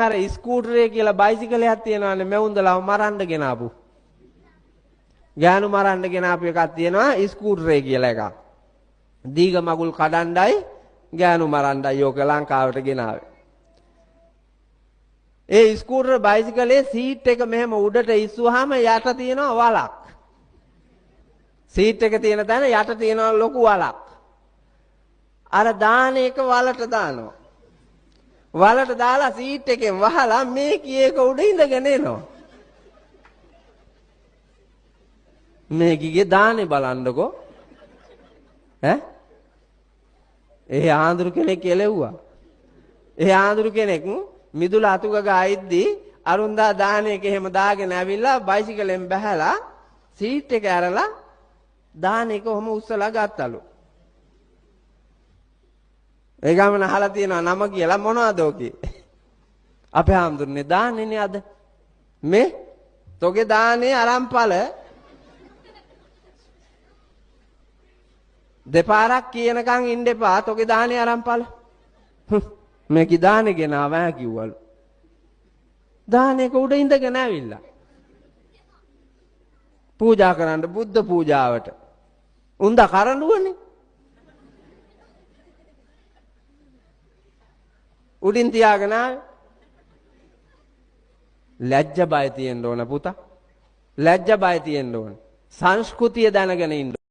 අර ස්කූටරේ කියලා බයිසිකලයක් තියෙනවානේ මෙවුන්දලව මරන්න ගෙනාපු. ගෑනු මරන්න ගෙනාපු එකක් තියෙනවා ස්කූටරේ කියලා එකක්. දීග මගුල් කඩණ්ඩයි ගෑනු මරණ්ඩයි යෝක ලංකාවට ගෙනාවේ. ඒ ස්කූටර් බයිසිකලේ සීට් එක මෙහෙම උඩට ඉස්සුවාම යට තියෙනවා වලක්. සීට් එක තියෙන තැන යට තියෙනවා ලොකු වලක්. අර දාන එක වලට දානවා. වලට දාලා සීට් එකෙන් වහලා මේ කීයක උඩ ඉඳගෙන එනවා. මේකගේ දානේ බලන්නකෝ. ඈ? ඒ ආඳුරු කෙනෙක් කෙලෙව්වා. ඒ ආඳුරු කෙනෙක් මිදුල අතුග ගායිද්දී අරුන්දා දාන එක එහෙම දාගෙන ඇවිල්ලා බයිසිකලෙන් බැහැලා සීට් එක ඇරලා දාන එක ඔහම උස්සලා ගත්තලු. ඒ ගමන අහලා තියෙනවා නම කියලා මොනවද ඔකේ? අපේ ආම්දුරනේ දාන්නේනේ අද. මේ තෝගේ දානේ අරම්පල දෙපාරක් කියනකන් ඉන්න එපා තෝගේ දානේ අරම්පල. මේක දානේ ගෙනාවා කිව්වලු. දානේක උඩ ඉඳගෙන ඇවිල්ලා. පූජා කරන්න බුද්ධ පූජාවට. උන්ද කරඬුවනේ. උඩින් තියාගෙන ආවේ. ලැජ්ජ බය තියෙන්න ඕන පුතා. ලැජ්ජ බය තියෙන්න ඕන. සංස්කෘතිය දැනගෙන ඉන්න